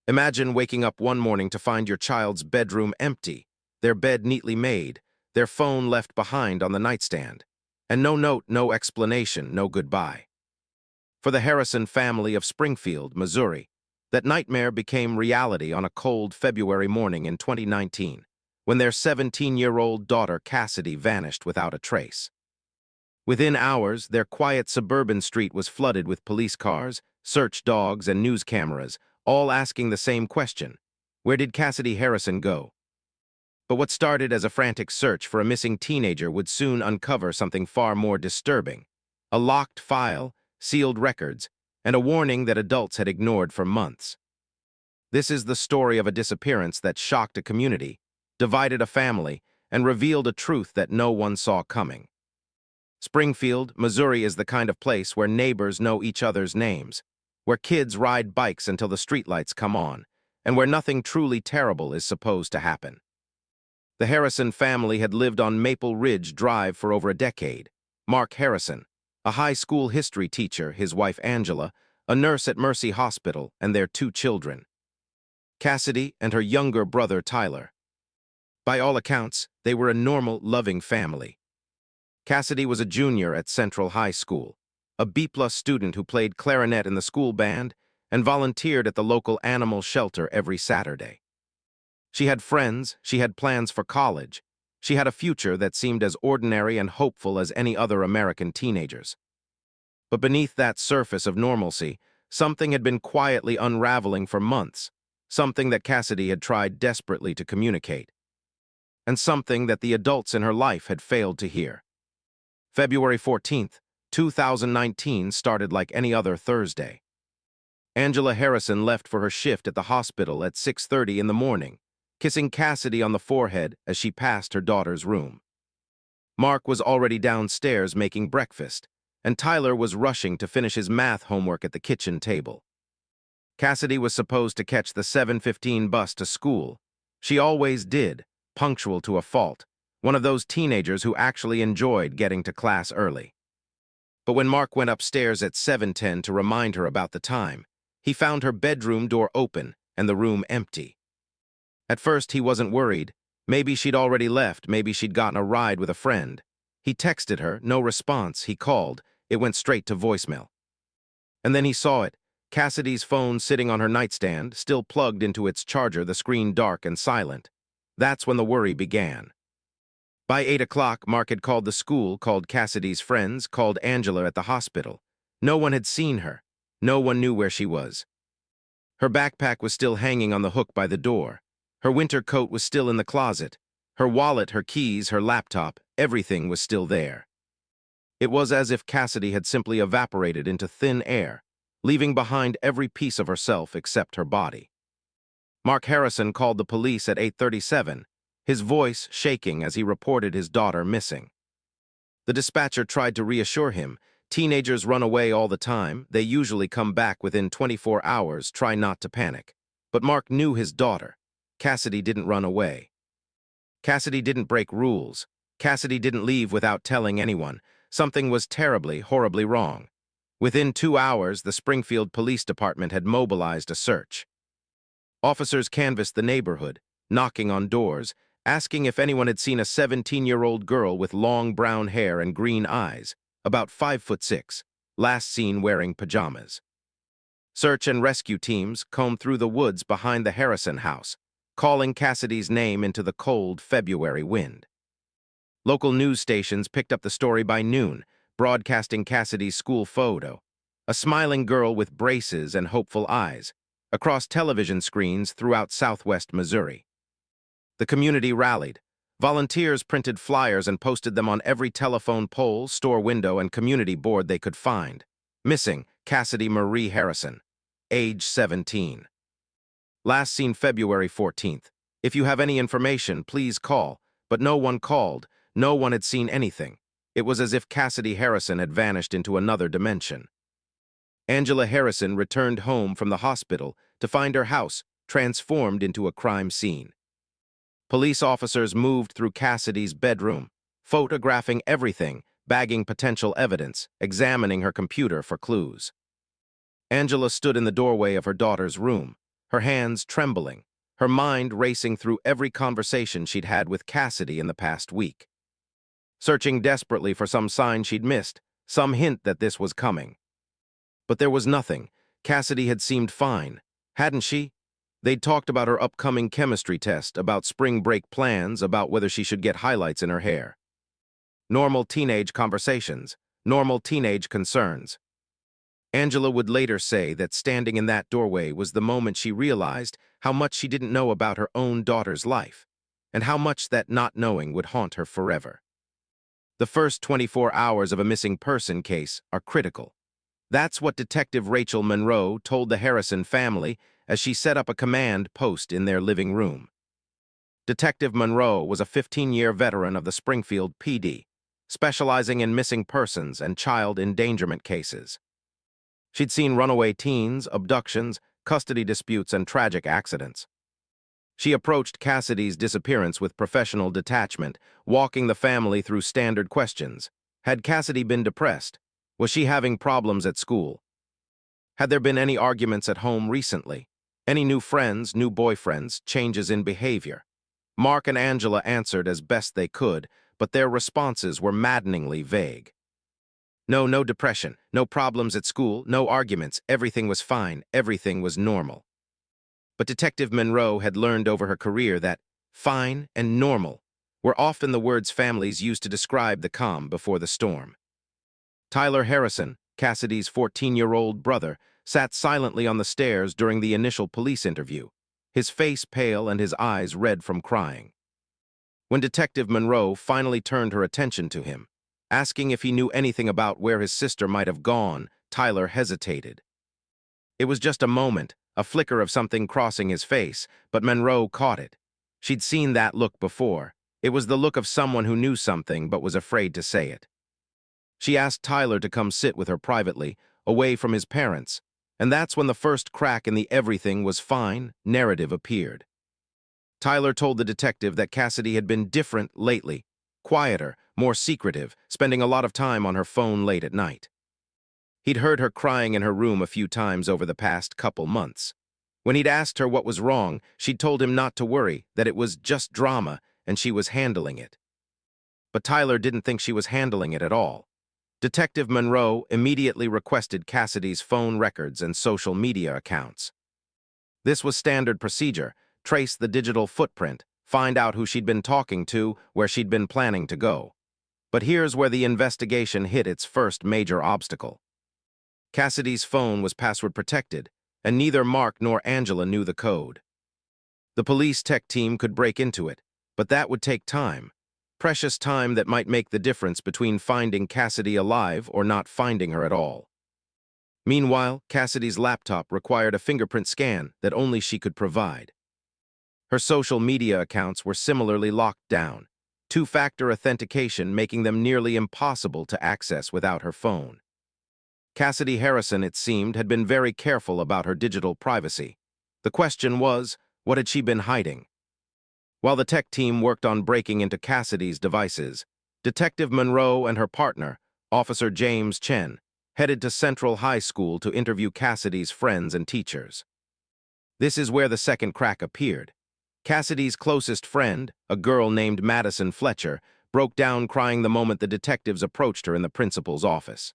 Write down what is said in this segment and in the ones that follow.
Imagine waking up one morning to find your child's bedroom empty, their bed neatly made, their phone left behind on the nightstand, and no note, no explanation, no goodbye. For the Harrison family of Springfield, Missouri, that nightmare became reality on a cold February morning in 2019, when their 17-year-old daughter Cassidy vanished without a trace. Within hours, their quiet suburban street was flooded with police cars, search dogs, and news cameras, all asking the same question: where did Cassidy Harrison go? But what started as a frantic search for a missing teenager would soon uncover something far more disturbing: a locked file, sealed records, and a warning that adults had ignored for months. This is the story of a disappearance that shocked a community, divided a family, and revealed a truth that no one saw coming. Springfield, Missouri is the kind of place where neighbors know each other's names, where kids ride bikes until the streetlights come on, and where nothing truly terrible is supposed to happen. The Harrison family had lived on Maple Ridge Drive for over a decade. Mark Harrison, a high school history teacher, his wife Angela, a nurse at Mercy Hospital, and their 2 children, Cassidy and her younger brother Tyler. By all accounts, they were a normal, loving family. Cassidy was a junior at Central High School, a B-plus student who played clarinet in the school band and volunteered at the local animal shelter every Saturday. She had friends, she had plans for college, she had a future that seemed as ordinary and hopeful as any other American teenager's. But beneath that surface of normalcy, something had been quietly unraveling for months, something that Cassidy had tried desperately to communicate, and something that the adults in her life had failed to hear. February 14th, 2019 started like any other Thursday. Angela Harrison left for her shift at the hospital at 6:30 in the morning, kissing Cassidy on the forehead as she passed her daughter's room. Mark was already downstairs making breakfast, and Tyler was rushing to finish his math homework at the kitchen table. Cassidy was supposed to catch the 7:15 bus to school. She always did, punctual to a fault, one of those teenagers who actually enjoyed getting to class early. But when Mark went upstairs at 7:10 to remind her about the time, he found her bedroom door open and the room empty. At first, he wasn't worried. Maybe she'd already left, maybe she'd gotten a ride with a friend. He texted her, no response. He called. It went straight to voicemail. And then he saw it, Cassidy's phone sitting on her nightstand, still plugged into its charger, the screen dark and silent. That's when the worry began. By 8 o'clock, Mark had called the school, called Cassidy's friends, called Angela at the hospital. No one had seen her. No one knew where she was. Her backpack was still hanging on the hook by the door. Her winter coat was still in the closet. Her wallet, her keys, her laptop, everything was still there. It was as if Cassidy had simply evaporated into thin air, leaving behind every piece of herself except her body. Mark Harrison called the police at 8:37, his voice shaking as he reported his daughter missing. The dispatcher tried to reassure him. Teenagers run away all the time. They usually come back within 24 hours. Try not to panic. But Mark knew his daughter. Cassidy didn't run away. Cassidy didn't break rules. Cassidy didn't leave without telling anyone. Something was terribly, horribly wrong. Within 2 hours, the Springfield Police Department had mobilized a search. Officers canvassed the neighborhood, knocking on doors, asking if anyone had seen a 17-year-old girl with long brown hair and green eyes, about 5'6", last seen wearing pajamas. Search and rescue teams combed through the woods behind the Harrison house, calling Cassidy's name into the cold February wind. Local news stations picked up the story by noon, broadcasting Cassidy's school photo, a smiling girl with braces and hopeful eyes, across television screens throughout southwest Missouri. The community rallied. Volunteers printed flyers and posted them on every telephone pole, store window, and community board they could find. Missing, Cassidy Marie Harrison, age 17. Last seen February 14th. If you have any information, please call. But no one called. No one had seen anything. It was as if Cassidy Harrison had vanished into another dimension. Angela Harrison returned home from the hospital to find her house transformed into a crime scene. Police officers moved through Cassidy's bedroom, photographing everything, bagging potential evidence, examining her computer for clues. Angela stood in the doorway of her daughter's room, her hands trembling, her mind racing through every conversation she'd had with Cassidy in the past week. Searching desperately for some sign she'd missed, some hint that this was coming. But there was nothing. Cassidy had seemed fine, hadn't she? They'd talked about her upcoming chemistry test, about spring break plans, about whether she should get highlights in her hair. Normal teenage conversations, normal teenage concerns. Angela would later say that standing in that doorway was the moment she realized how much she didn't know about her own daughter's life, and how much that not knowing would haunt her forever. The first 24 hours of a missing person case are critical. That's what Detective Rachel Monroe told the Harrison family as she set up a command post in their living room. Detective Monroe was a 15-year veteran of the Springfield PD, specializing in missing persons and child endangerment cases. She'd seen runaway teens, abductions, custody disputes, and tragic accidents. She approached Cassidy's disappearance with professional detachment, walking the family through standard questions. Had Cassidy been depressed? Was she having problems at school? Had there been any arguments at home recently? Any new friends, new boyfriends, changes in behavior? Mark and Angela answered as best they could, but their responses were maddeningly vague. No depression, no problems at school, no arguments, everything was fine, everything was normal. But Detective Monroe had learned over her career that fine and normal were often the words families used to describe the calm before the storm. Tyler Harrison, Cassidy's 14-year-old brother, sat silently on the stairs during the initial police interview, his face pale and his eyes red from crying. When Detective Monroe finally turned her attention to him, asking if he knew anything about where his sister might have gone, Tyler hesitated. It was just a moment, a flicker of something crossing his face, but Monroe caught it. She'd seen that look before. It was the look of someone who knew something but was afraid to say it. She asked Tyler to come sit with her privately, away from his parents, and that's when the first crack in the everything was fine narrative appeared. Tyler told the detective that Cassidy had been different lately, quieter, more secretive, spending a lot of time on her phone late at night. He'd heard her crying in her room a few times over the past couple months. When he'd asked her what was wrong, she'd told him not to worry, that it was just drama and she was handling it. But Tyler didn't think she was handling it at all. Detective Monroe immediately requested Cassidy's phone records and social media accounts. This was standard procedure: trace the digital footprint, find out who she'd been talking to, where she'd been planning to go. But here's where the investigation hit its first major obstacle. Cassidy's phone was password protected, and neither Mark nor Angela knew the code. The police tech team could break into it, but that would take time. Precious time that might make the difference between finding Cassidy alive or not finding her at all. Meanwhile, Cassidy's laptop required a fingerprint scan that only she could provide. Her social media accounts were similarly locked down, two-factor authentication making them nearly impossible to access without her phone. Cassidy Harrison, it seemed, had been very careful about her digital privacy. The question was, what had she been hiding? While the tech team worked on breaking into Cassidy's devices, Detective Monroe and her partner, Officer James Chen, headed to Central High School to interview Cassidy's friends and teachers. This is where the second crack appeared. Cassidy's closest friend, a girl named Madison Fletcher, broke down crying the moment the detectives approached her in the principal's office.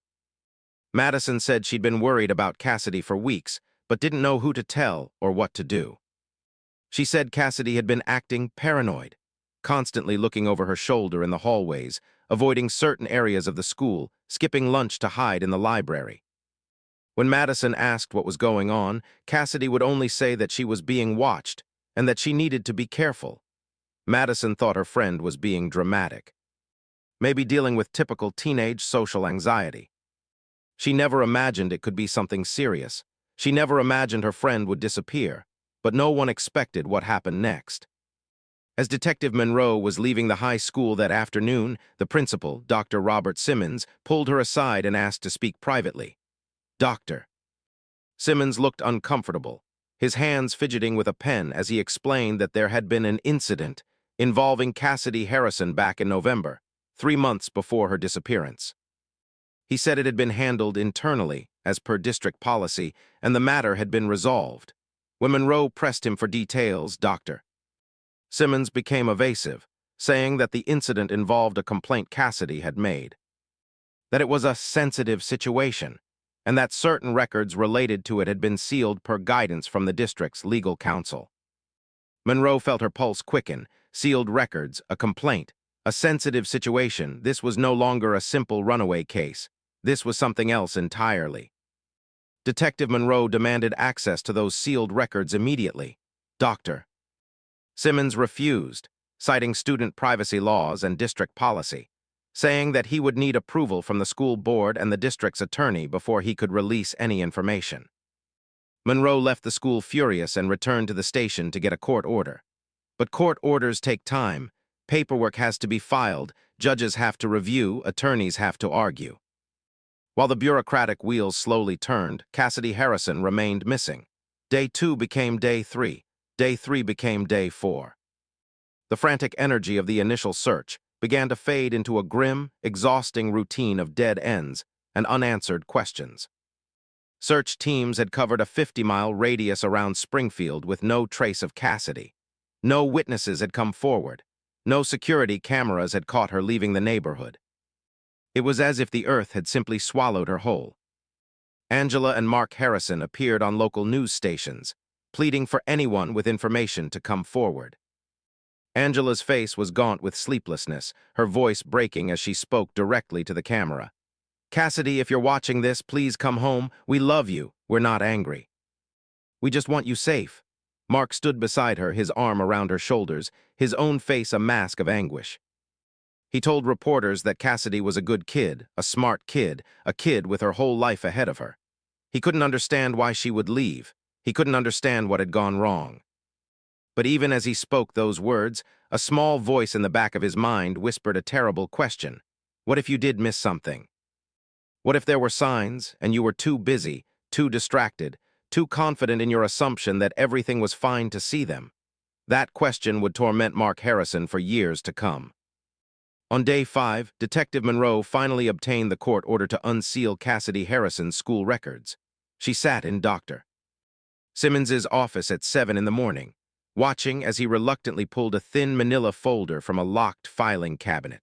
Madison said she'd been worried about Cassidy for weeks, but didn't know who to tell or what to do. She said Cassidy had been acting paranoid, constantly looking over her shoulder in the hallways, avoiding certain areas of the school, skipping lunch to hide in the library. When Madison asked what was going on, Cassidy would only say that she was being watched and that she needed to be careful. Madison thought her friend was being dramatic, maybe dealing with typical teenage social anxiety. She never imagined it could be something serious. She never imagined her friend would disappear, but no one expected what happened next. As Detective Monroe was leaving the high school that afternoon, the principal, Dr. Robert Simmons, pulled her aside and asked to speak privately. "Doctor." Simmons looked uncomfortable, his hands fidgeting with a pen as he explained that there had been an incident involving Cassidy Harrison back in November, 3 months before her disappearance. He said it had been handled internally, as per district policy, and the matter had been resolved. When Monroe pressed him for details, Dr. Simmons became evasive, saying that the incident involved a complaint Cassidy had made, that it was a sensitive situation, and that certain records related to it had been sealed per guidance from the district's legal counsel. Monroe felt her pulse quicken. Sealed records, a complaint, a sensitive situation. This was no longer a simple runaway case. This was something else entirely. Detective Monroe demanded access to those sealed records immediately. Dr. Simmons refused, citing student privacy laws and district policy, saying that he would need approval from the school board and the district's attorney before he could release any information. Monroe left the school furious and returned to the station to get a court order. But court orders take time. Paperwork has to be filed, judges have to review, attorneys have to argue. While the bureaucratic wheels slowly turned, Cassidy Harrison remained missing. Day 2 became Day 3. Day 3 became Day 4. The frantic energy of the initial search began to fade into a grim, exhausting routine of dead ends and unanswered questions. Search teams had covered a 50-mile radius around Springfield with no trace of Cassidy. No witnesses had come forward. No security cameras had caught her leaving the neighborhood. It was as if the earth had simply swallowed her whole. Angela and Mark Harrison appeared on local news stations, pleading for anyone with information to come forward. Angela's face was gaunt with sleeplessness, her voice breaking as she spoke directly to the camera. "Cassidy, if you're watching this, please come home. We love you. We're not angry. We just want you safe." Mark stood beside her, his arm around her shoulders, his own face a mask of anguish. He told reporters that Cassidy was a good kid, a smart kid, a kid with her whole life ahead of her. He couldn't understand why she would leave. He couldn't understand what had gone wrong. But even as he spoke those words, a small voice in the back of his mind whispered a terrible question. What if you did miss something? What if there were signs, and you were too busy, too distracted, too confident in your assumption that everything was fine to see them? That question would torment Mark Harrison for years to come. On Day 5, Detective Monroe finally obtained the court order to unseal Cassidy Harrison's school records. She sat in Dr. Simmons's office at 7 in the morning, watching as he reluctantly pulled a thin manila folder from a locked filing cabinet.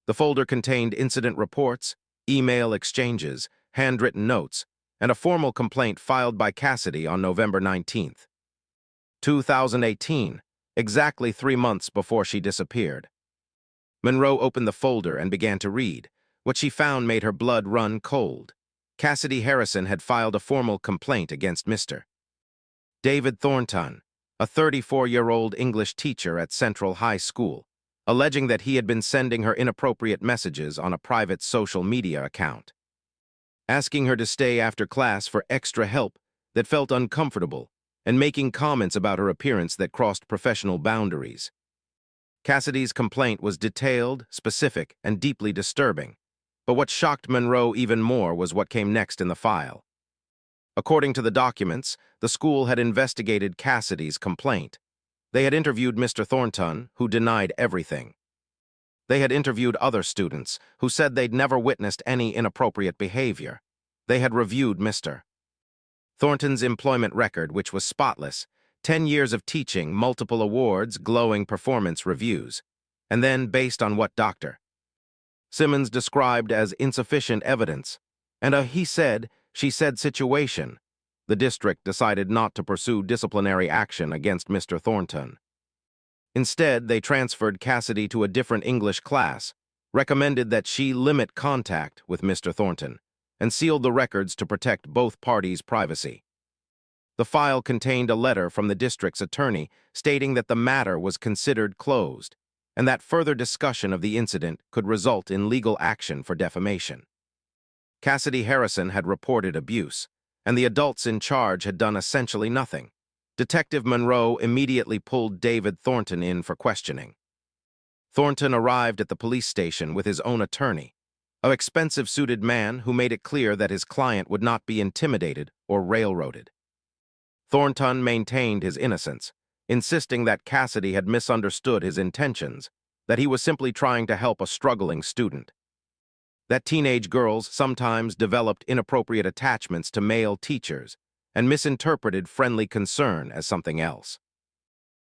The folder contained incident reports, email exchanges, handwritten notes, and a formal complaint filed by Cassidy on November 19, 2018, exactly 3 months before she disappeared. Monroe opened the folder and began to read. What she found made her blood run cold. Cassidy Harrison had filed a formal complaint against Mr. David Thornton, a 34-year-old English teacher at Central High School, alleging that he had been sending her inappropriate messages on a private social media account, asking her to stay after class for extra help that felt uncomfortable, and making comments about her appearance that crossed professional boundaries. Cassidy's complaint was detailed, specific, and deeply disturbing, but what shocked Monroe even more was what came next in the file. According to the documents, the school had investigated Cassidy's complaint. They had interviewed Mr. Thornton, who denied everything. They had interviewed other students, who said they'd never witnessed any inappropriate behavior. They had reviewed Mr. Thornton's employment record, which was spotless, 10 years of teaching, multiple awards, glowing performance reviews. And then, based on what Dr. Simmons described as insufficient evidence, and a he said, she said situation, the district decided not to pursue disciplinary action against Mr. Thornton. Instead, they transferred Cassidy to a different English class, recommended that she limit contact with Mr. Thornton, and sealed the records to protect both parties' privacy. The file contained a letter from the district's attorney stating that the matter was considered closed, and that further discussion of the incident could result in legal action for defamation. Cassidy Harrison had reported abuse, and the adults in charge had done essentially nothing. Detective Monroe immediately pulled David Thornton in for questioning. Thornton arrived at the police station with his own attorney, an expensive-suited man who made it clear that his client would not be intimidated or railroaded. Thornton maintained his innocence, insisting that Cassidy had misunderstood his intentions, that he was simply trying to help a struggling student, that teenage girls sometimes developed inappropriate attachments to male teachers, and misinterpreted friendly concern as something else.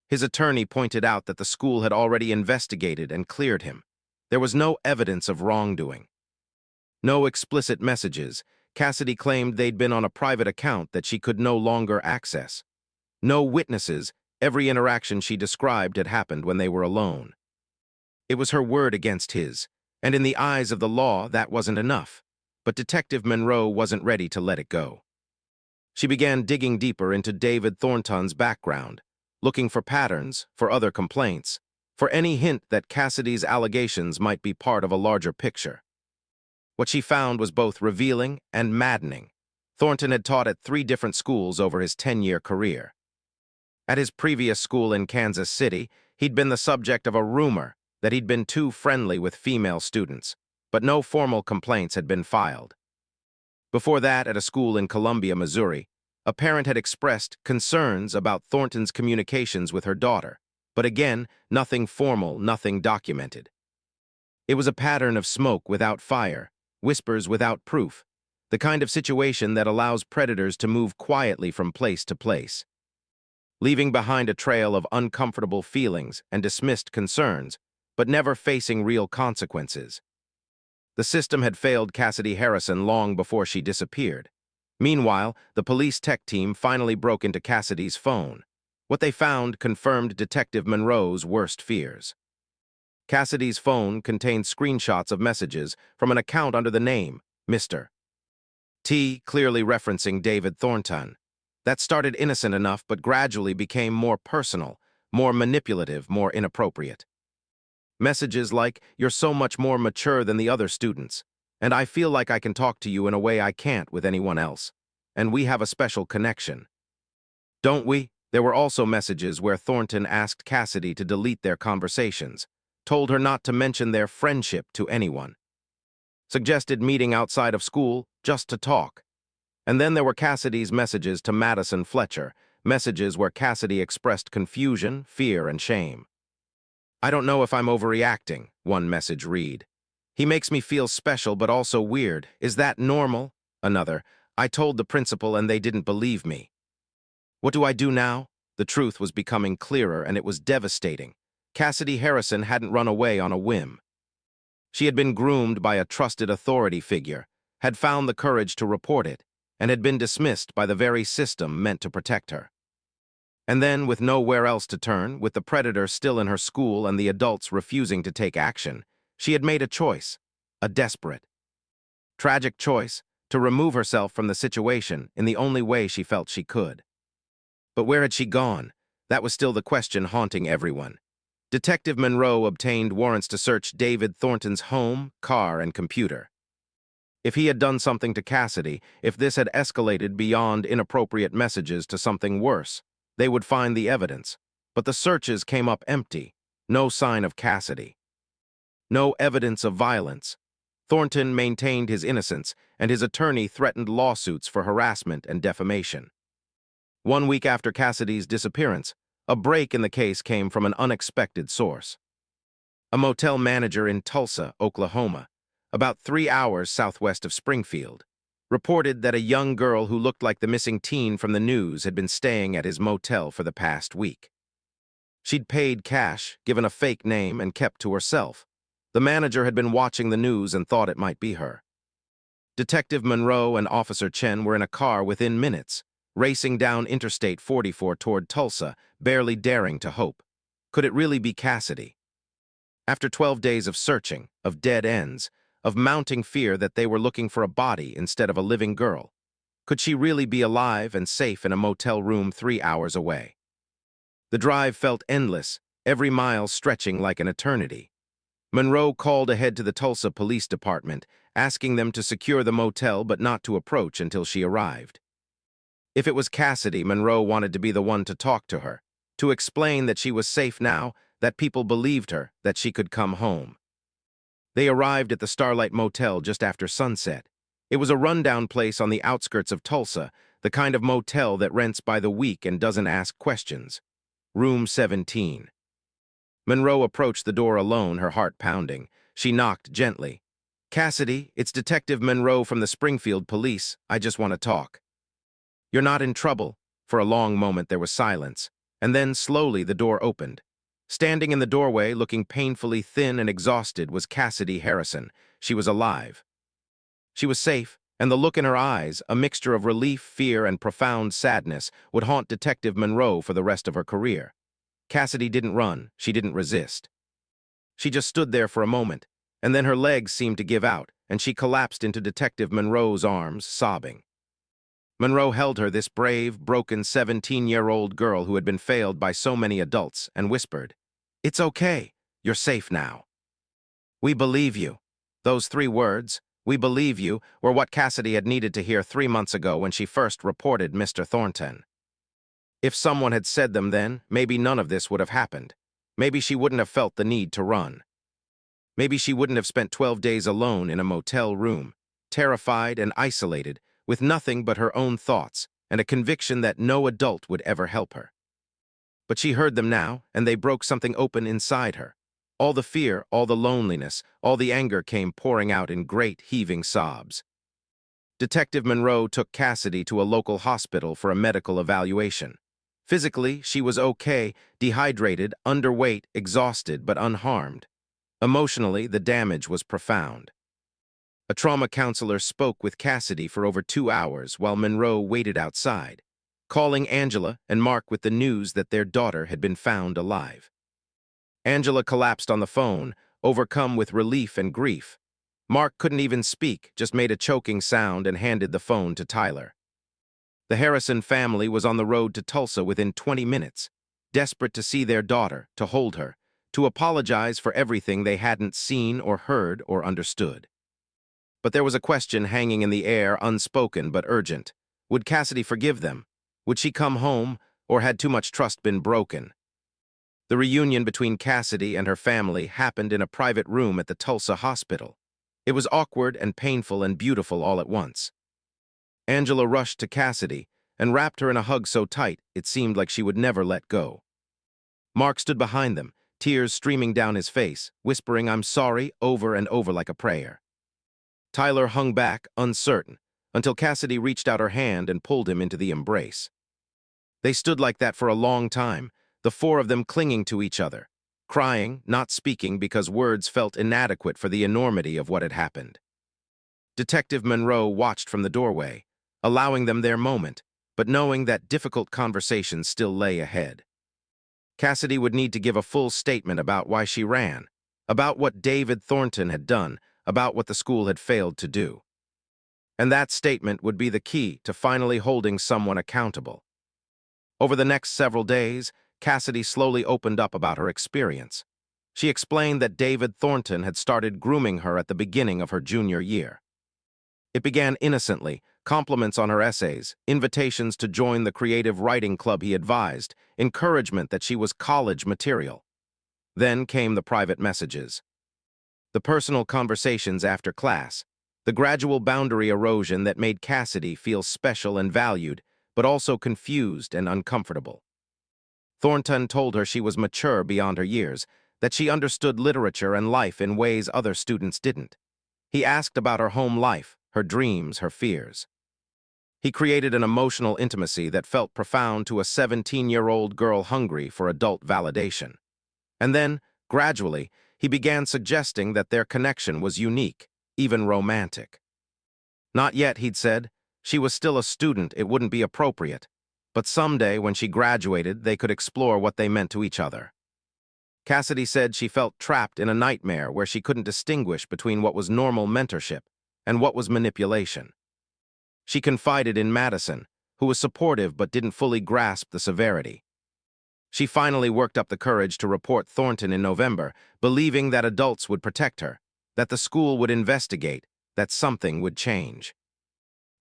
His attorney pointed out that the school had already investigated and cleared him. There was no evidence of wrongdoing. No explicit messages. Cassidy claimed they'd been on a private account that she could no longer access. No witnesses. Every interaction she described had happened when they were alone. It was her word against his, and in the eyes of the law, that wasn't enough. But Detective Monroe wasn't ready to let it go. She began digging deeper into David Thornton's background, looking for patterns, for other complaints, for any hint that Cassidy's allegations might be part of a larger picture. What she found was both revealing and maddening. Thornton had taught at 3 different schools over his 10-year career. At his previous school in Kansas City, he'd been the subject of a rumor that he'd been too friendly with female students, but no formal complaints had been filed. Before that, at a school in Columbia, Missouri, a parent had expressed concerns about Thornton's communications with her daughter, but again, nothing formal, nothing documented. It was a pattern of smoke without fire, whispers without proof, the kind of situation that allows predators to move quietly from place to place, leaving behind a trail of uncomfortable feelings and dismissed concerns, but never facing real consequences. The system had failed Cassidy Harrison long before she disappeared. Meanwhile, the police tech team finally broke into Cassidy's phone. What they found confirmed Detective Monroe's worst fears. Cassidy's phone contained screenshots of messages from an account under the name Mr. T, clearly referencing David Thornton. That started innocent enough but gradually became more personal, more manipulative, more inappropriate. Messages like, "You're so much more mature than the other students, and I feel like I can talk to you in a way I can't with anyone else, and we have a special connection. Don't we?" There were also messages where Thornton asked Cassidy to delete their conversations, told her not to mention their friendship to anyone, suggested meeting outside of school just to talk. And then there were Cassidy's messages to Madison Fletcher, messages where Cassidy expressed confusion, fear, and shame. "I don't know if I'm overreacting," one message read. "He makes me feel special but also weird. Is that normal?" Another, "I told the principal and they didn't believe me. What do I do now?" The truth was becoming clearer and it was devastating. Cassidy Harrison hadn't run away on a whim. She had been groomed by a trusted authority figure, had found the courage to report it, and had been dismissed by the very system meant to protect her. And then, with nowhere else to turn, with the predator still in her school and the adults refusing to take action, she had made a choice, a desperate, tragic choice, to remove herself from the situation in the only way she felt she could. But where had she gone? That was still the question haunting everyone. Detective Monroe obtained warrants to search David Thornton's home, car, and computer. If he had done something to Cassidy, if this had escalated beyond inappropriate messages to something worse, they would find the evidence. But the searches came up empty. No sign of Cassidy. No evidence of violence. Thornton maintained his innocence, and his attorney threatened lawsuits for harassment and defamation. 1 week after Cassidy's disappearance, a break in the case came from an unexpected source. A motel manager in Tulsa, Oklahoma, about 3 hours southwest of Springfield, reported that a young girl who looked like the missing teen from the news had been staying at his motel for the past week. She'd paid cash, given a fake name, and kept to herself. The manager had been watching the news and thought it might be her. Detective Monroe and Officer Chen were in a car within minutes, racing down Interstate 44 toward Tulsa, barely daring to hope. Could it really be Cassidy? After 12 days of searching, of dead ends, of mounting fear that they were looking for a body instead of a living girl, could she really be alive and safe in a motel room 3 hours away? The drive felt endless, every mile stretching like an eternity. Monroe called ahead to the Tulsa Police Department, asking them to secure the motel but not to approach until she arrived. If it was Cassidy, Monroe wanted to be the one to talk to her, to explain that she was safe now, that people believed her, that she could come home. They arrived at the Starlight Motel just after sunset. It was a rundown place on the outskirts of Tulsa, the kind of motel that rents by the week and doesn't ask questions. Room 17. Monroe approached the door alone, her heart pounding. She knocked gently. "Cassidy, it's Detective Monroe from the Springfield Police. I just want to talk." "You're not in trouble." For a long moment there was silence, and then slowly the door opened. Standing in the doorway, looking painfully thin and exhausted, was Cassidy Harrison. She was alive. She was safe, and the look in her eyes, a mixture of relief, fear, and profound sadness, would haunt Detective Monroe for the rest of her career. Cassidy didn't run, she didn't resist. She just stood there for a moment, and then her legs seemed to give out, and she collapsed into Detective Monroe's arms, sobbing. Monroe held her, this brave, broken 17-year-old girl who had been failed by so many adults, and whispered, "It's okay. You're safe now. We believe you." Those 3 words, "we believe you," were what Cassidy had needed to hear 3 months ago when she first reported Mr. Thornton. If someone had said them then, maybe none of this would have happened. Maybe she wouldn't have felt the need to run. Maybe she wouldn't have spent 12 days alone in a motel room, terrified and isolated, with nothing but her own thoughts and a conviction that no adult would ever help her. But she heard them now, and they broke something open inside her. All the fear, all the loneliness, all the anger came pouring out in great, heaving sobs. Detective Monroe took Cassidy to a local hospital for a medical evaluation. Physically, she was okay, dehydrated, underweight, exhausted, but unharmed. Emotionally, the damage was profound. A trauma counselor spoke with Cassidy for over 2 hours while Monroe waited outside, calling Angela and Mark with the news that their daughter had been found alive. Angela collapsed on the phone, overcome with relief and grief. Mark couldn't even speak, just made a choking sound and handed the phone to Tyler. The Harrison family was on the road to Tulsa within 20 minutes, desperate to see their daughter, to hold her, to apologize for everything they hadn't seen or heard or understood. But there was a question hanging in the air, unspoken but urgent. Would Cassidy forgive them? Would she come home, or had too much trust been broken? The reunion between Cassidy and her family happened in a private room at the Tulsa hospital. It was awkward and painful and beautiful all at once. Angela rushed to Cassidy and wrapped her in a hug so tight it seemed like she would never let go. Mark stood behind them, tears streaming down his face, whispering "I'm sorry" over and over like a prayer. Tyler hung back, uncertain, until Cassidy reached out her hand and pulled him into the embrace. They stood like that for a long time, the 4 of them clinging to each other, crying, not speaking because words felt inadequate for the enormity of what had happened. Detective Monroe watched from the doorway, allowing them their moment, but knowing that difficult conversations still lay ahead. Cassidy would need to give a full statement about why she ran, about what David Thornton had done, about what the school had failed to do. And that statement would be the key to finally holding someone accountable. Over the next several days, Cassidy slowly opened up about her experience. She explained that David Thornton had started grooming her at the beginning of her junior year. It began innocently, compliments on her essays, invitations to join the creative writing club he advised, encouragement that she was college material. Then came the private messages. The personal conversations after class, the gradual boundary erosion that made Cassidy feel special and valued, but also confused and uncomfortable. Thornton told her she was mature beyond her years, that she understood literature and life in ways other students didn't. He asked about her home life, her dreams, her fears. He created an emotional intimacy that felt profound to a 17-year-old girl hungry for adult validation. And then, gradually, he began suggesting that their connection was unique, even romantic. Not yet, he'd said. She was still a student, it wouldn't be appropriate. But someday, when she graduated, they could explore what they meant to each other. Cassidy said she felt trapped in a nightmare where she couldn't distinguish between what was normal mentorship and what was manipulation. She confided in Madison, who was supportive but didn't fully grasp the severity. She finally worked up the courage to report Thornton in November, believing that adults would protect her, that the school would investigate, that something would change.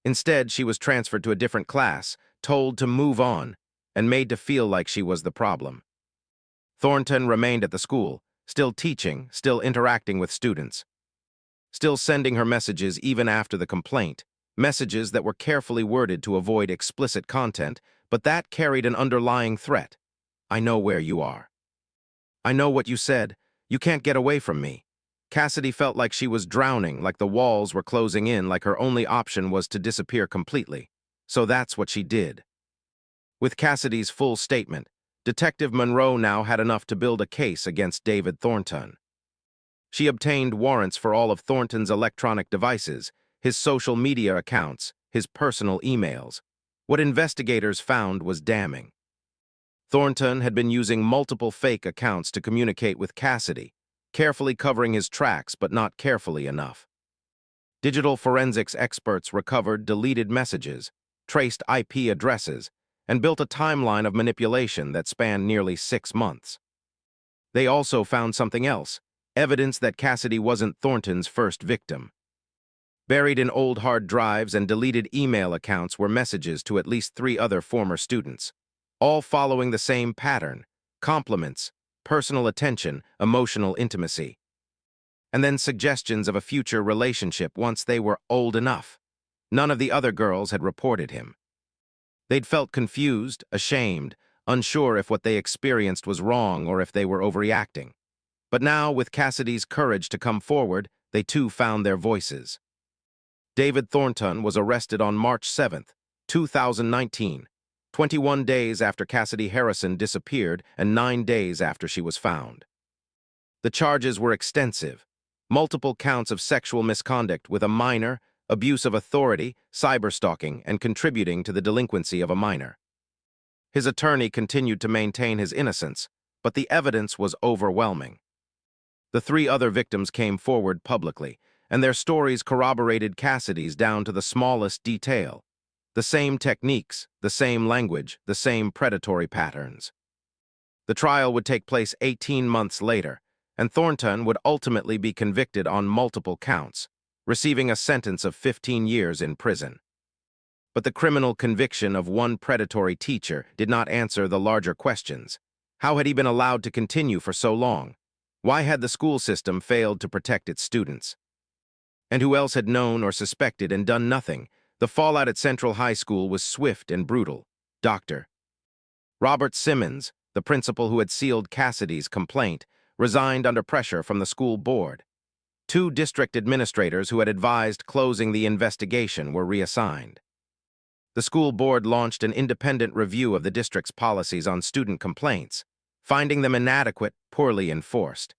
Instead, she was transferred to a different class, told to move on, and made to feel like she was the problem. Thornton remained at the school, still teaching, still interacting with students, still sending her messages even after the complaint, messages that were carefully worded to avoid explicit content, but that carried an underlying threat. "I know where you are. I know what you said. You can't get away from me." Cassidy felt like she was drowning, like the walls were closing in, like her only option was to disappear completely. So that's what she did. With Cassidy's full statement, Detective Monroe now had enough to build a case against David Thornton. She obtained warrants for all of Thornton's electronic devices, his social media accounts, his personal emails. What investigators found was damning. Thornton had been using multiple fake accounts to communicate with Cassidy, carefully covering his tracks but not carefully enough. Digital forensics experts recovered deleted messages, traced IP addresses, and built a timeline of manipulation that spanned nearly 6 months. They also found something else, evidence that Cassidy wasn't Thornton's first victim. Buried in old hard drives and deleted email accounts were messages to at least 3 other former students, all following the same pattern: compliments, personal attention, emotional intimacy, and then suggestions of a future relationship once they were old enough. None of the other girls had reported him. They'd felt confused, ashamed, unsure if what they experienced was wrong or if they were overreacting. But now, with Cassidy's courage to come forward, they too found their voices. David Thornton was arrested on March 7, 2019, 21 days after Cassidy Harrison disappeared and 9 days after she was found. The charges were extensive: multiple counts of sexual misconduct with a minor, abuse of authority, cyberstalking, and contributing to the delinquency of a minor. His attorney continued to maintain his innocence, but the evidence was overwhelming. The 3 other victims came forward publicly, and their stories corroborated Cassidy's down to the smallest detail. The same techniques, the same language, the same predatory patterns. The trial would take place 18 months later, and Thornton would ultimately be convicted on multiple counts, receiving a sentence of 15 years in prison. But the criminal conviction of one predatory teacher did not answer the larger questions. How had he been allowed to continue for so long? Why had the school system failed to protect its students? And who else had known or suspected and done nothing? The fallout at Central High School was swift and brutal. Dr. Robert Simmons, the principal who had sealed Cassidy's complaint, resigned under pressure from the school board. 2 district administrators who had advised closing the investigation were reassigned. The school board launched an independent review of the district's policies on student complaints, finding them inadequate, poorly enforced,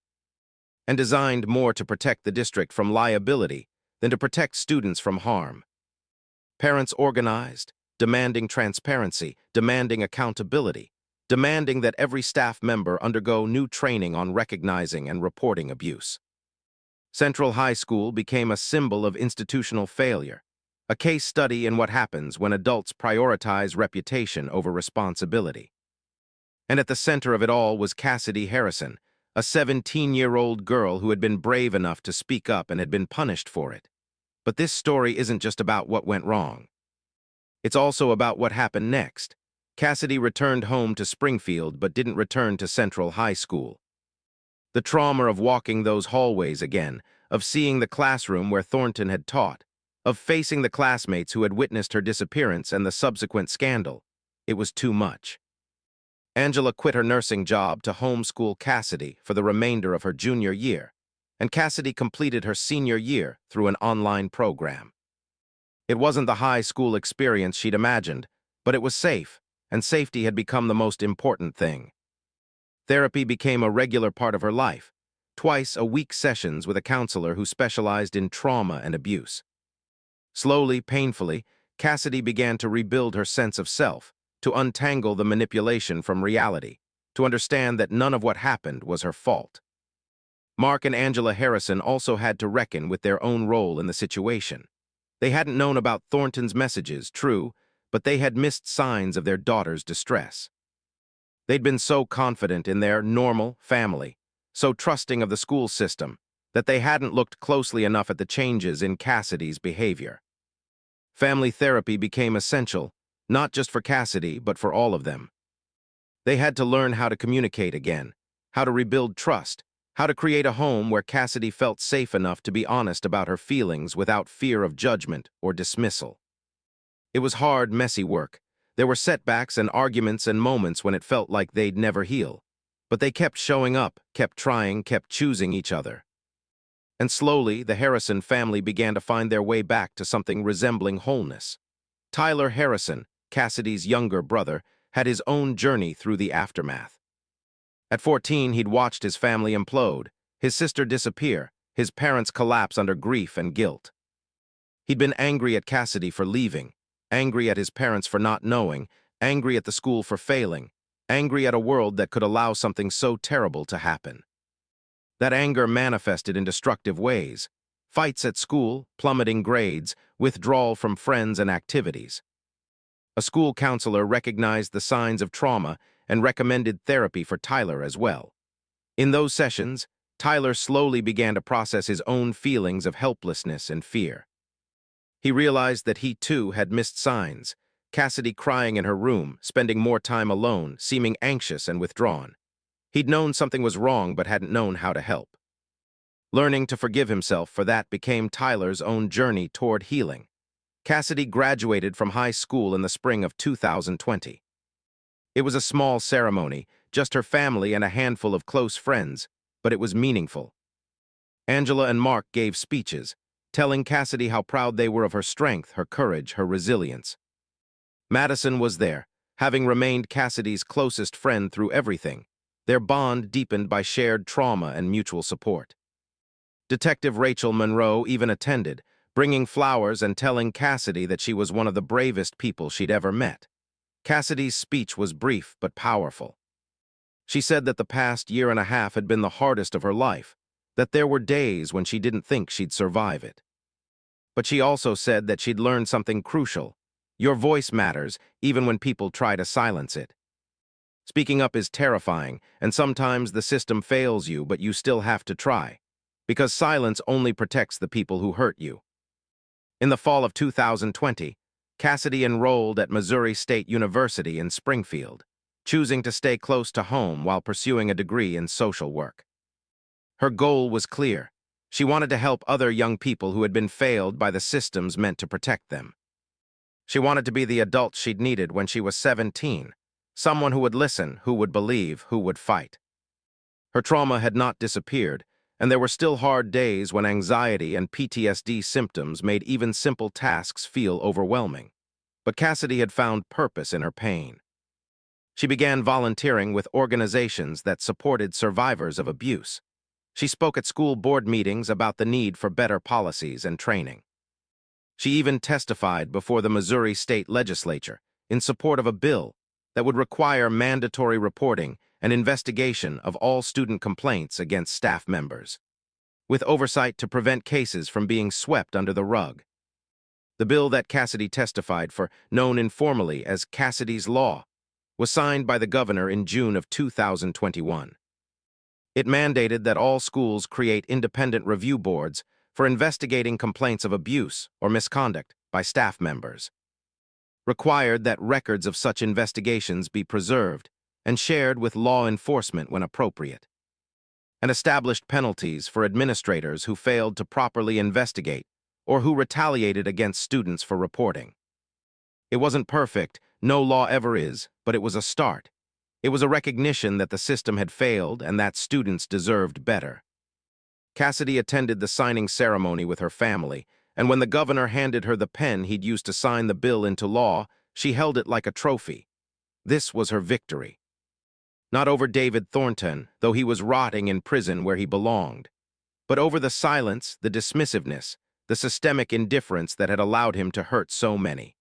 and designed more to protect the district from liability than to protect students from harm. Parents organized, demanding transparency, demanding accountability, demanding that every staff member undergo new training on recognizing and reporting abuse. Central High School became a symbol of institutional failure, a case study in what happens when adults prioritize reputation over responsibility. And at the center of it all was Cassidy Harrison, a 17-year-old girl who had been brave enough to speak up and had been punished for it. But this story isn't just about what went wrong. It's also about what happened next. Cassidy returned home to Springfield but didn't return to Central High School. The trauma of walking those hallways again, of seeing the classroom where Thornton had taught, of facing the classmates who had witnessed her disappearance and the subsequent scandal, it was too much. Angela quit her nursing job to homeschool Cassidy for the remainder of her junior year, and Cassidy completed her senior year through an online program. It wasn't the high school experience she'd imagined, but it was safe, and safety had become the most important thing. Therapy became a regular part of her life, twice-a-week sessions with a counselor who specialized in trauma and abuse. Slowly, painfully, Cassidy began to rebuild her sense of self, to untangle the manipulation from reality, to understand that none of what happened was her fault. Mark and Angela Harrison also had to reckon with their own role in the situation. They hadn't known about Thornton's messages, true, but they had missed signs of their daughter's distress. They'd been so confident in their normal family, so trusting of the school system, that they hadn't looked closely enough at the changes in Cassidy's behavior. Family therapy became essential, not just for Cassidy, but for all of them. They had to learn how to communicate again, how to rebuild trust, how to create a home where Cassidy felt safe enough to be honest about her feelings without fear of judgment or dismissal. It was hard, messy work. There were setbacks and arguments and moments when it felt like they'd never heal. But they kept showing up, kept trying, kept choosing each other. And slowly, the Harrison family began to find their way back to something resembling wholeness. Tyler Harrison, Cassidy's younger brother, had his own journey through the aftermath. At 14, he'd watched his family implode, his sister disappear, his parents collapse under grief and guilt. He'd been angry at Cassidy for leaving, angry at his parents for not knowing, angry at the school for failing, angry at a world that could allow something so terrible to happen. That anger manifested in destructive ways: fights at school, plummeting grades, withdrawal from friends and activities. A school counselor recognized the signs of trauma and recommended therapy for Tyler as well. In those sessions, Tyler slowly began to process his own feelings of helplessness and fear. He realized that he too had missed signs: Cassidy crying in her room, spending more time alone, seeming anxious and withdrawn. He'd known something was wrong but hadn't known how to help. Learning to forgive himself for that became Tyler's own journey toward healing. Cassidy graduated from high school in the spring of 2020. It was a small ceremony, just her family and a handful of close friends, but it was meaningful. Angela and Mark gave speeches, telling Cassidy how proud they were of her strength, her courage, her resilience. Madison was there, having remained Cassidy's closest friend through everything, their bond deepened by shared trauma and mutual support. Detective Rachel Monroe even attended, bringing flowers and telling Cassidy that she was one of the bravest people she'd ever met. Cassidy's speech was brief but powerful. She said that the past year and a half had been the hardest of her life, that there were days when she didn't think she'd survive it. But she also said that she'd learned something crucial: your voice matters, even when people try to silence it. Speaking up is terrifying, and sometimes the system fails you, but you still have to try, because silence only protects the people who hurt you. In the fall of 2020, Cassidy enrolled at Missouri State University in Springfield, choosing to stay close to home while pursuing a degree in social work. Her goal was clear: she wanted to help other young people who had been failed by the systems meant to protect them. She wanted to be the adult she'd needed when she was 17, someone who would listen, who would believe, who would fight. Her trauma had not disappeared, and there were still hard days when anxiety and PTSD symptoms made even simple tasks feel overwhelming. But Cassidy had found purpose in her pain. She began volunteering with organizations that supported survivors of abuse. She spoke at school board meetings about the need for better policies and training. She even testified before the Missouri State Legislature in support of a bill that would require mandatory reporting and investigation of all student complaints against staff members, with oversight to prevent cases from being swept under the rug. The bill that Cassidy testified for, known informally as Cassidy's Law, was signed by the governor in June of 2021. It mandated that all schools create independent review boards for investigating complaints of abuse or misconduct by staff members, required that records of such investigations be preserved and shared with law enforcement when appropriate, and established penalties for administrators who failed to properly investigate or who retaliated against students for reporting. It wasn't perfect, no law ever is, but it was a start. It was a recognition that the system had failed and that students deserved better. Cassidy attended the signing ceremony with her family, and when the governor handed her the pen he'd used to sign the bill into law, she held it like a trophy. This was her victory. Not over David Thornton, though he was rotting in prison where he belonged, but over the silence, the dismissiveness, the systemic indifference that had allowed him to hurt so many.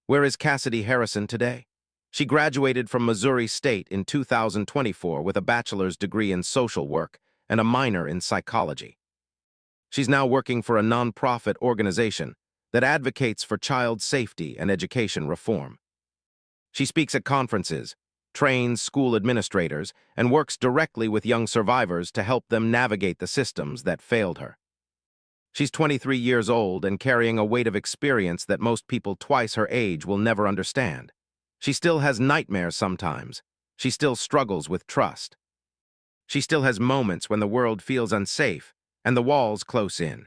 Where is Cassidy Harrison today? She graduated from Missouri State in 2024 with a bachelor's degree in social work and a minor in psychology. She's now working for a nonprofit organization that advocates for child safety and education reform. She speaks at conferences, trains school administrators, and works directly with young survivors to help them navigate the systems that failed her. She's 23 years old and carrying a weight of experience that most people twice her age will never understand. She still has nightmares sometimes. She still struggles with trust. She still has moments when the world feels unsafe and the walls close in.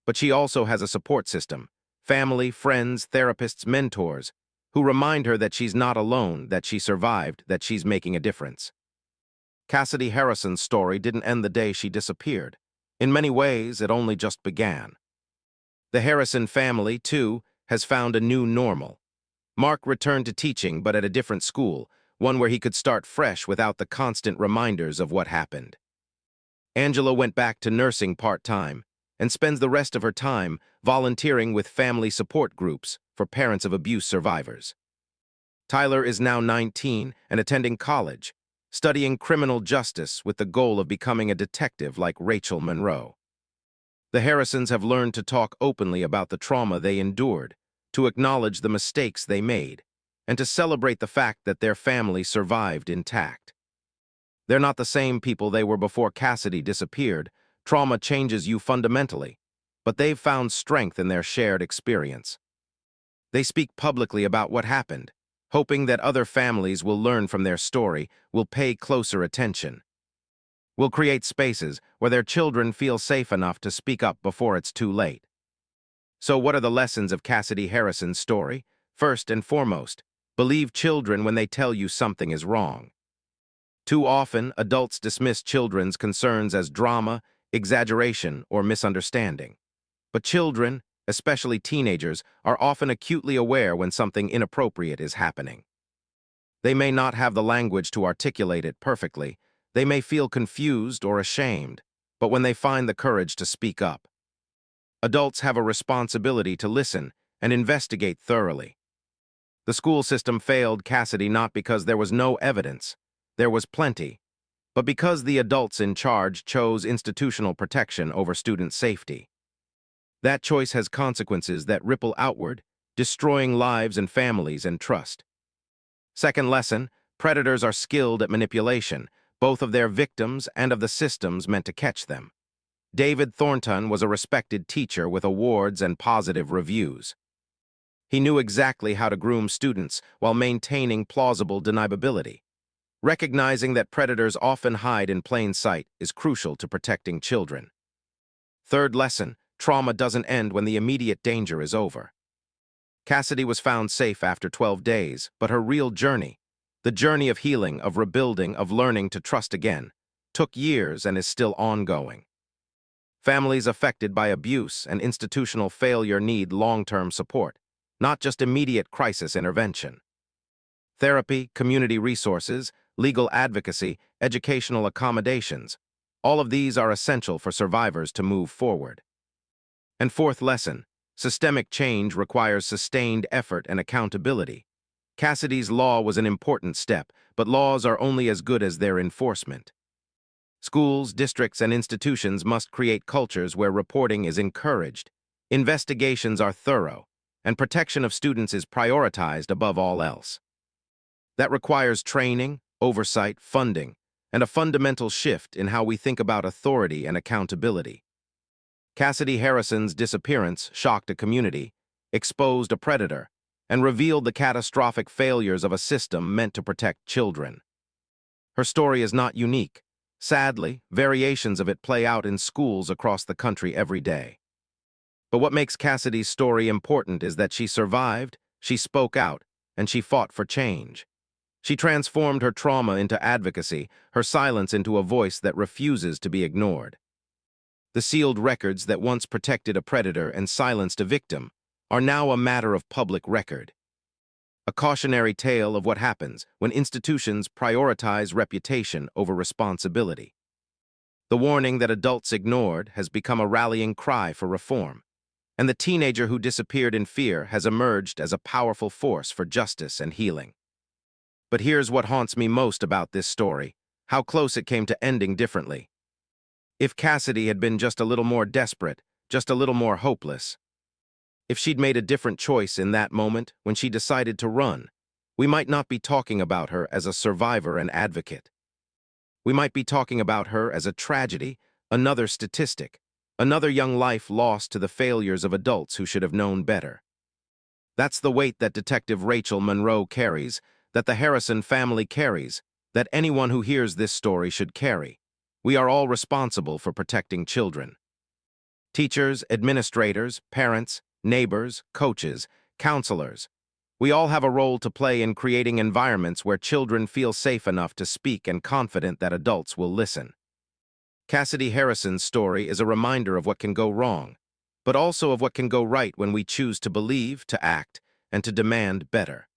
But she also has a support system: family, friends, therapists, mentors, who remind her that she's not alone, that she survived, that she's making a difference. Cassidy Harrison's story didn't end the day she disappeared. In many ways, it only just began. The Harrison family, too, has found a new normal. Mark returned to teaching, but at a different school, one where he could start fresh without the constant reminders of what happened. Angela went back to nursing part-time and spends the rest of her time volunteering with family support groups for parents of abuse survivors. Tyler is now 19 and attending college, studying criminal justice with the goal of becoming a detective like Rachel Monroe. The Harrisons have learned to talk openly about the trauma they endured, to acknowledge the mistakes they made, and to celebrate the fact that their family survived intact. They're not the same people they were before Cassidy disappeared. Trauma changes you fundamentally, but they've found strength in their shared experience. They speak publicly about what happened, hoping that other families will learn from their story, will pay closer attention, will create spaces where their children feel safe enough to speak up before it's too late. So what are the lessons of Cassidy Harrison's story? First and foremost, believe children when they tell you something is wrong. Too often, adults dismiss children's concerns as drama, exaggeration, or misunderstanding. But children, especially teenagers, are often acutely aware when something inappropriate is happening. They may not have the language to articulate it perfectly, they may feel confused or ashamed, but when they find the courage to speak up, adults have a responsibility to listen and investigate thoroughly. The school system failed Cassidy not because there was no evidence, there was plenty, but because the adults in charge chose institutional protection over student safety. That choice has consequences that ripple outward, destroying lives and families and trust. Second lesson, predators are skilled at manipulation, both of their victims and of the systems meant to catch them. David Thornton was a respected teacher with awards and positive reviews. He knew exactly how to groom students while maintaining plausible deniability. Recognizing that predators often hide in plain sight is crucial to protecting children. Third lesson, trauma doesn't end when the immediate danger is over. Cassidy was found safe after 12 days, but her real journey, the journey of healing, of rebuilding, of learning to trust again, took years and is still ongoing. Families affected by abuse and institutional failure need long-term support, not just immediate crisis intervention. Therapy, community resources, legal advocacy, educational accommodations, all of these are essential for survivors to move forward. And fourth lesson, systemic change requires sustained effort and accountability. Cassidy's law was an important step, but laws are only as good as their enforcement. Schools, districts, and institutions must create cultures where reporting is encouraged, investigations are thorough, and protection of students is prioritized above all else. That requires training, oversight, funding, and a fundamental shift in how we think about authority and accountability. Cassidy Harrison's disappearance shocked a community, exposed a predator, and revealed the catastrophic failures of a system meant to protect children. Her story is not unique. Sadly, variations of it play out in schools across the country every day. But what makes Cassidy's story important is that she survived, she spoke out, and she fought for change. She transformed her trauma into advocacy, her silence into a voice that refuses to be ignored. The sealed records that once protected a predator and silenced a victim are now a matter of public record. A cautionary tale of what happens when institutions prioritize reputation over responsibility. The warning that adults ignored has become a rallying cry for reform, and the teenager who disappeared in fear has emerged as a powerful force for justice and healing. But here's what haunts me most about this story, how close it came to ending differently. If Cassidy had been just a little more desperate, just a little more hopeless, if she'd made a different choice in that moment when she decided to run, we might not be talking about her as a survivor and advocate. We might be talking about her as a tragedy, another statistic, another young life lost to the failures of adults who should have known better. That's the weight that Detective Rachel Monroe carries, that the Harrison family carries, that anyone who hears this story should carry. We are all responsible for protecting children. Teachers, administrators, parents, neighbors, coaches, counselors. We all have a role to play in creating environments where children feel safe enough to speak and confident that adults will listen. Cassidy Harrison's story is a reminder of what can go wrong, but also of what can go right when we choose to believe, to act, and to demand better.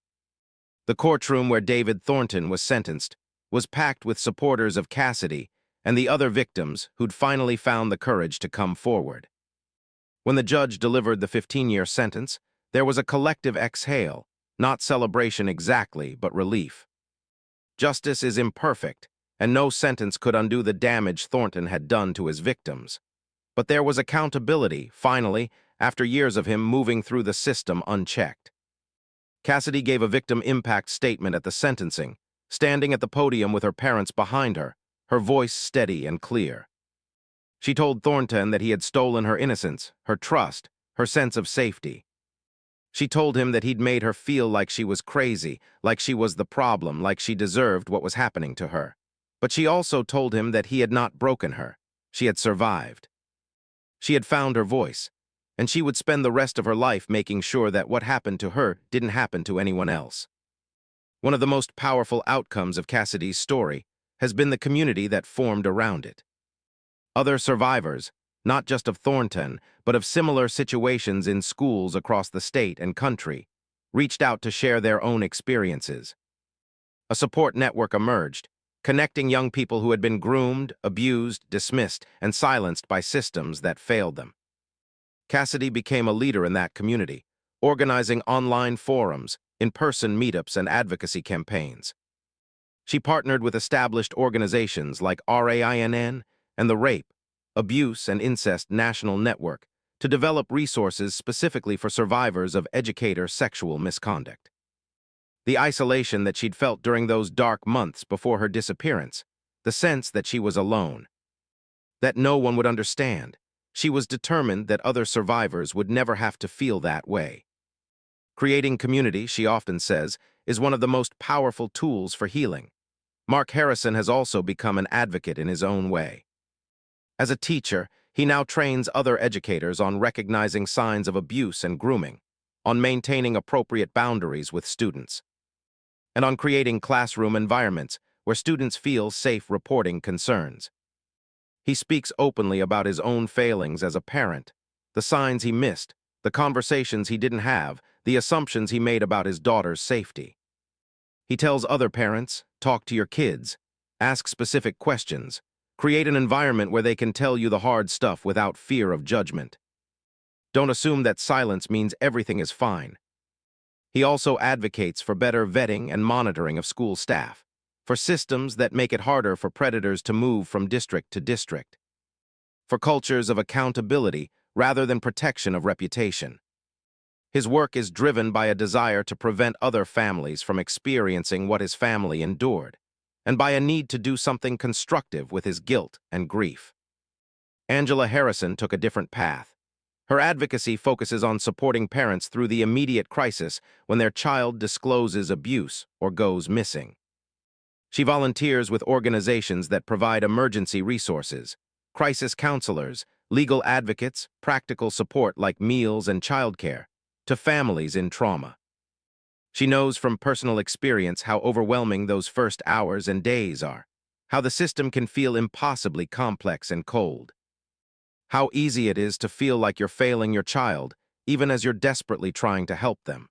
The courtroom where David Thornton was sentenced was packed with supporters of Cassidy and the other victims who'd finally found the courage to come forward. When the judge delivered the 15-year sentence, there was a collective exhale, not celebration exactly, but relief. Justice is imperfect, and no sentence could undo the damage Thornton had done to his victims. But there was accountability, finally, after years of him moving through the system unchecked. Cassidy gave a victim impact statement at the sentencing, standing at the podium with her parents behind her voice steady and clear. She told Thornton that he had stolen her innocence, her trust, her sense of safety. She told him that he'd made her feel like she was crazy, like she was the problem, like she deserved what was happening to her. But she also told him that he had not broken her. She had survived. She had found her voice, and she would spend the rest of her life making sure that what happened to her didn't happen to anyone else. One of the most powerful outcomes of Cassidy's story has been the community that formed around it. Other survivors, not just of Thornton, but of similar situations in schools across the state and country, reached out to share their own experiences. A support network emerged, connecting young people who had been groomed, abused, dismissed, and silenced by systems that failed them. Cassidy became a leader in that community, organizing online forums, in-person meetups, and advocacy campaigns. She partnered with established organizations like RAINN and the Rape, Abuse, and Incest National Network to develop resources specifically for survivors of educator sexual misconduct. The isolation that she'd felt during those dark months before her disappearance, the sense that she was alone, that no one would understand, she was determined that other survivors would never have to feel that way. Creating community, she often says, is one of the most powerful tools for healing. Mark Harrison has also become an advocate in his own way. As a teacher, he now trains other educators on recognizing signs of abuse and grooming, on maintaining appropriate boundaries with students, and on creating classroom environments where students feel safe reporting concerns. He speaks openly about his own failings as a parent, the signs he missed, the conversations he didn't have, the assumptions he made about his daughter's safety. He tells other parents, talk to your kids, ask specific questions, create an environment where they can tell you the hard stuff without fear of judgment. Don't assume that silence means everything is fine. He also advocates for better vetting and monitoring of school staff, for systems that make it harder for predators to move from district to district, for cultures of accountability rather than protection of reputation. His work is driven by a desire to prevent other families from experiencing what his family endured, and by a need to do something constructive with his guilt and grief. Angela Harrison took a different path. Her advocacy focuses on supporting parents through the immediate crisis when their child discloses abuse or goes missing. She volunteers with organizations that provide emergency resources, crisis counselors, legal advocates, practical support like meals and childcare, to families in trauma. She knows from personal experience how overwhelming those first hours and days are, how the system can feel impossibly complex and cold, how easy it is to feel like you're failing your child, even as you're desperately trying to help them.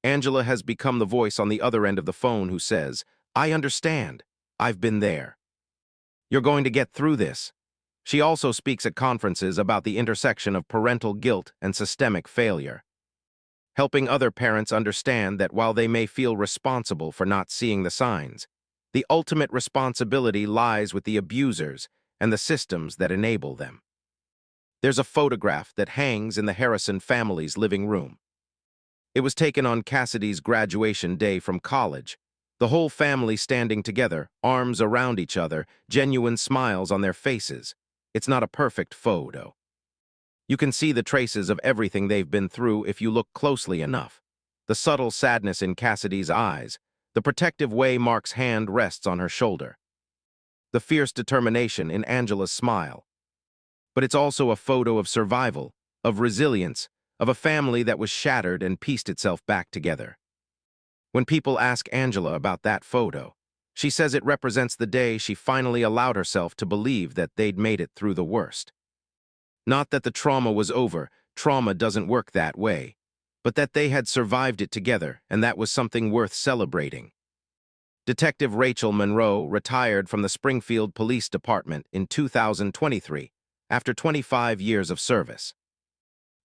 Angela has become the voice on the other end of the phone who says, "I understand. I've been there. You're going to get through this." She also speaks at conferences about the intersection of parental guilt and systemic failure, helping other parents understand that while they may feel responsible for not seeing the signs, the ultimate responsibility lies with the abusers and the systems that enable them. There's a photograph that hangs in the Harrison family's living room. It was taken on Cassidy's graduation day from college, the whole family standing together, arms around each other, genuine smiles on their faces. It's not a perfect photo. You can see the traces of everything they've been through if you look closely enough. The subtle sadness in Cassidy's eyes, the protective way Mark's hand rests on her shoulder, the fierce determination in Angela's smile. But it's also a photo of survival, of resilience, of a family that was shattered and pieced itself back together. When people ask Angela about that photo, she says it represents the day she finally allowed herself to believe that they'd made it through the worst. Not that the trauma was over, trauma doesn't work that way, but that they had survived it together, and that was something worth celebrating. Detective Rachel Monroe retired from the Springfield Police Department in 2023 after 25 years of service.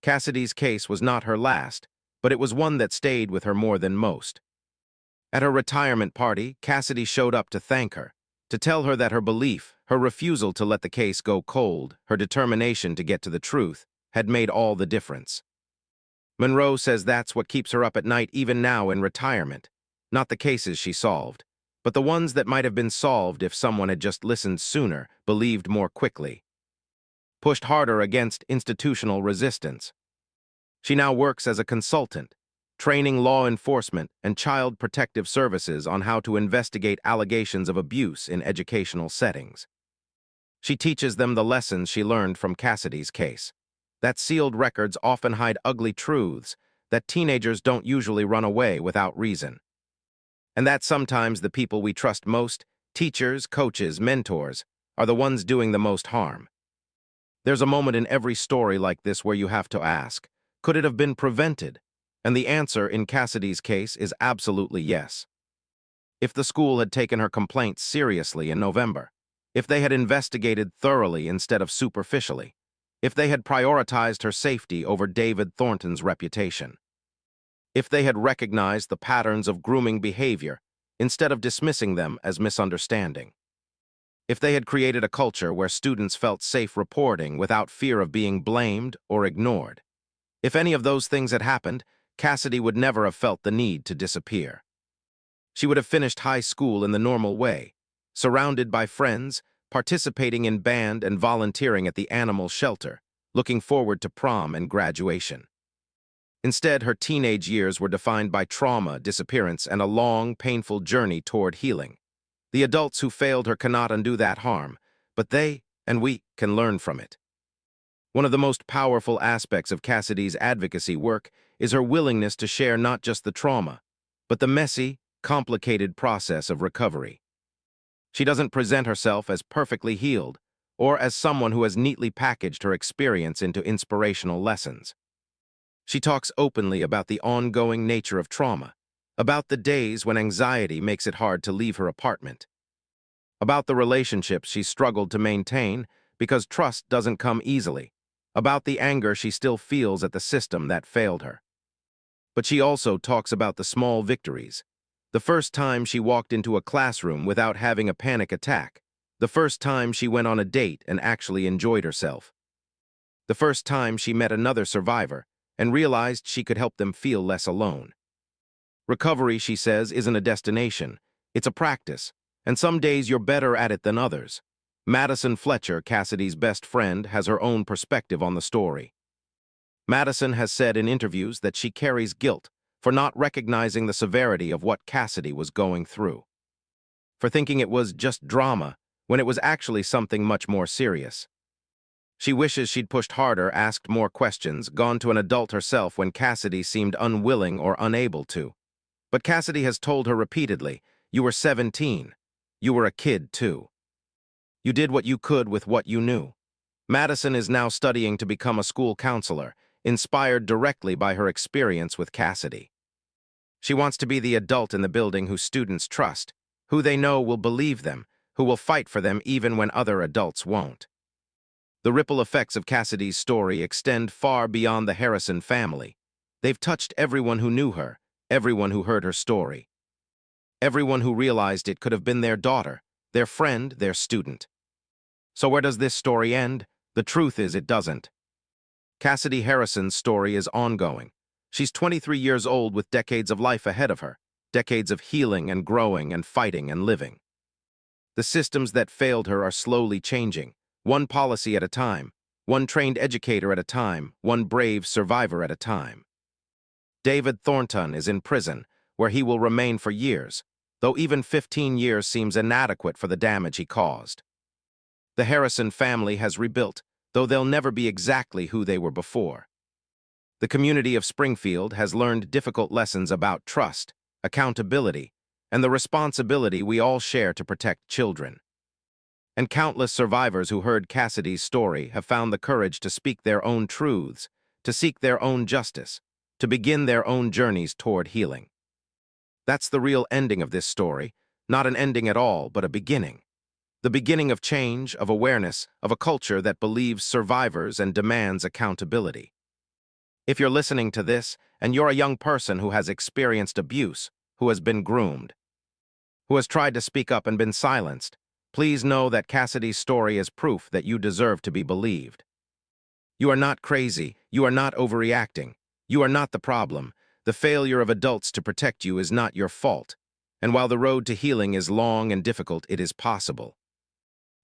Cassidy's case was not her last, but it was one that stayed with her more than most. At her retirement party, Cassidy showed up to thank her, to tell her that her belief, her refusal to let the case go cold, her determination to get to the truth, had made all the difference. Monroe says that's what keeps her up at night even now in retirement, not the cases she solved, but the ones that might have been solved if someone had just listened sooner, believed more quickly, pushed harder against institutional resistance. She now works as a consultant, training law enforcement and child protective services on how to investigate allegations of abuse in educational settings. She teaches them the lessons she learned from Cassidy's case, that sealed records often hide ugly truths, that teenagers don't usually run away without reason, and that sometimes the people we trust most, teachers, coaches, mentors, are the ones doing the most harm. There's a moment in every story like this where you have to ask, could it have been prevented? And the answer in Cassidy's case is absolutely yes. If the school had taken her complaints seriously in November, if they had investigated thoroughly instead of superficially, if they had prioritized her safety over David Thornton's reputation, if they had recognized the patterns of grooming behavior instead of dismissing them as misunderstanding, if they had created a culture where students felt safe reporting without fear of being blamed or ignored, if any of those things had happened, Cassidy would never have felt the need to disappear. She would have finished high school in the normal way, surrounded by friends, participating in band and volunteering at the animal shelter, looking forward to prom and graduation. Instead, her teenage years were defined by trauma, disappearance, and a long, painful journey toward healing. The adults who failed her cannot undo that harm, but they, and we, can learn from it. One of the most powerful aspects of Cassidy's advocacy work is her willingness to share not just the trauma, but the messy, complicated process of recovery. She doesn't present herself as perfectly healed, or as someone who has neatly packaged her experience into inspirational lessons. She talks openly about the ongoing nature of trauma, about the days when anxiety makes it hard to leave her apartment, about the relationships she struggled to maintain because trust doesn't come easily, about the anger she still feels at the system that failed her. But she also talks about the small victories, the first time she walked into a classroom without having a panic attack, the first time she went on a date and actually enjoyed herself, the first time she met another survivor and realized she could help them feel less alone. Recovery, she says, isn't a destination, it's a practice, and some days you're better at it than others. Madison Fletcher, Cassidy's best friend, has her own perspective on the story. Madison has said in interviews that she carries guilt for not recognizing the severity of what Cassidy was going through, for thinking it was just drama when it was actually something much more serious. She wishes she'd pushed harder, asked more questions, gone to an adult herself when Cassidy seemed unwilling or unable to. But Cassidy has told her repeatedly, "You were 17. You were a kid, too. You did what you could with what you knew." Madison is now studying to become a school counselor, inspired directly by her experience with Cassidy. She wants to be the adult in the building who students trust, who they know will believe them, who will fight for them even when other adults won't. The ripple effects of Cassidy's story extend far beyond the Harrison family. They've touched everyone who knew her, everyone who heard her story, everyone who realized it could have been their daughter, their friend, their student. So where does this story end? The truth is it doesn't. Cassidy Harrison's story is ongoing. She's 23 years old with decades of life ahead of her, decades of healing and growing and fighting and living. The systems that failed her are slowly changing, one policy at a time, one trained educator at a time, one brave survivor at a time. David Thornton is in prison, where he will remain for years, though even 15 years seems inadequate for the damage he caused. The Harrison family has rebuilt, though they'll never be exactly who they were before. The community of Springfield has learned difficult lessons about trust, accountability, and the responsibility we all share to protect children. And countless survivors who heard Cassidy's story have found the courage to speak their own truths, to seek their own justice, to begin their own journeys toward healing. That's the real ending of this story, not an ending at all, but a beginning. The beginning of change, of awareness, of a culture that believes survivors and demands accountability. If you're listening to this, and you're a young person who has experienced abuse, who has been groomed, who has tried to speak up and been silenced, please know that Cassidy's story is proof that you deserve to be believed. You are not crazy. You are not overreacting. You are not the problem. The failure of adults to protect you is not your fault. And while the road to healing is long and difficult, it is possible.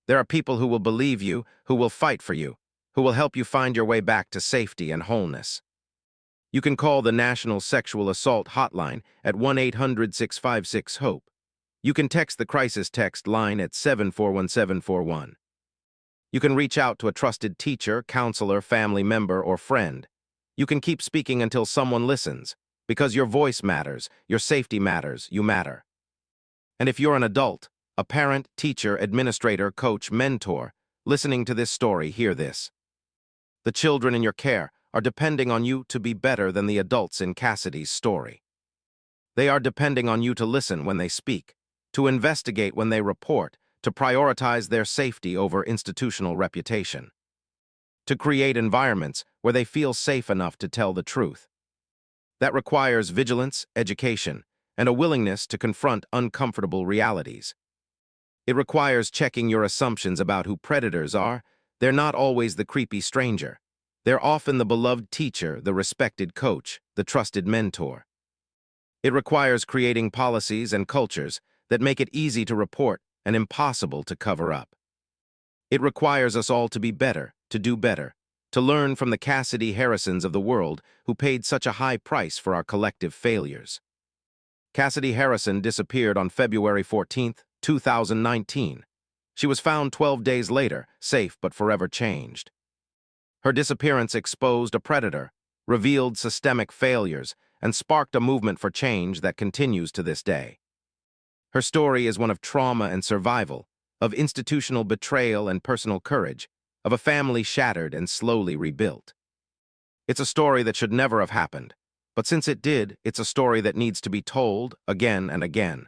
There are people who will believe you, who will fight for you, who will help you find your way back to safety and wholeness. You can call the National Sexual Assault Hotline at 1-800-656-HOPE. You can text the crisis text line at 741741. You can reach out to a trusted teacher, counselor, family member, or friend. You can keep speaking until someone listens, because your voice matters, your safety matters, you matter. And if you're an adult, a parent, teacher, administrator, coach, mentor, listening to this story, hear this. The children in your care are depending on you to be better than the adults in Cassidy's story. They are depending on you to listen when they speak, to investigate when they report, to prioritize their safety over institutional reputation, to create environments where they feel safe enough to tell the truth. That requires vigilance, education, and a willingness to confront uncomfortable realities. It requires checking your assumptions about who predators are. They're not always the creepy stranger. They're often the beloved teacher, the respected coach, the trusted mentor. It requires creating policies and cultures that make it easy to report and impossible to cover up. It requires us all to be better, to do better, to learn from the Cassidy Harrisons of the world who paid such a high price for our collective failures. Cassidy Harrison disappeared on February 14, 2019. She was found 12 days later, safe but forever changed. Her disappearance exposed a predator, revealed systemic failures, and sparked a movement for change that continues to this day. Her story is one of trauma and survival, of institutional betrayal and personal courage, of a family shattered and slowly rebuilt. It's a story that should never have happened, but since it did, it's a story that needs to be told again and again,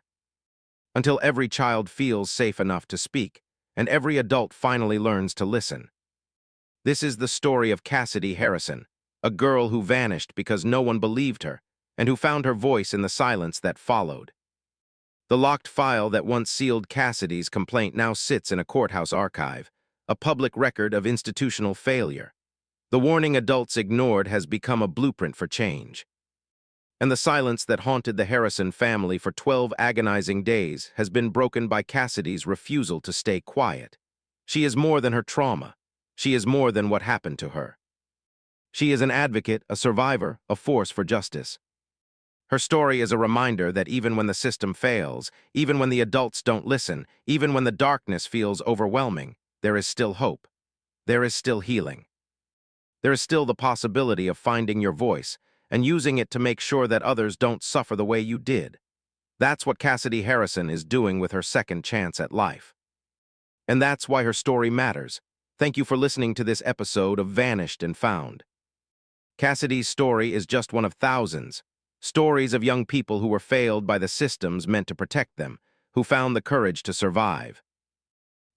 until every child feels safe enough to speak, and every adult finally learns to listen. This is the story of Cassidy Harrison, a girl who vanished because no one believed her, and who found her voice in the silence that followed. The locked file that once sealed Cassidy's complaint now sits in a courthouse archive, a public record of institutional failure. The warning adults ignored has become a blueprint for change. And the silence that haunted the Harrison family for 12 agonizing days has been broken by Cassidy's refusal to stay quiet. She is more than her trauma. She is more than what happened to her. She is an advocate, a survivor, a force for justice. Her story is a reminder that even when the system fails, even when the adults don't listen, even when the darkness feels overwhelming, there is still hope. There is still healing. There is still the possibility of finding your voice and using it to make sure that others don't suffer the way you did. That's what Cassidy Harrison is doing with her second chance at life. And that's why her story matters. Thank you for listening to this episode of Vanished and Found. Cassidy's story is just one of thousands. Stories of young people who were failed by the systems meant to protect them, who found the courage to survive,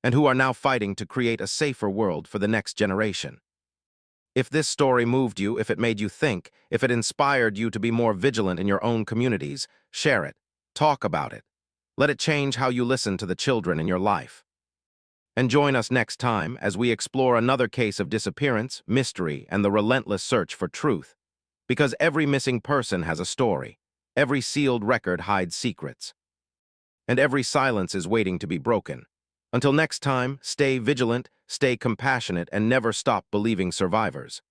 and who are now fighting to create a safer world for the next generation. If this story moved you, if it made you think, if it inspired you to be more vigilant in your own communities, share it. Talk about it. Let it change how you listen to the children in your life. And join us next time as we explore another case of disappearance, mystery, and the relentless search for truth. Because every missing person has a story. Every sealed record hides secrets. And every silence is waiting to be broken. Until next time, stay vigilant, stay compassionate, and never stop believing survivors.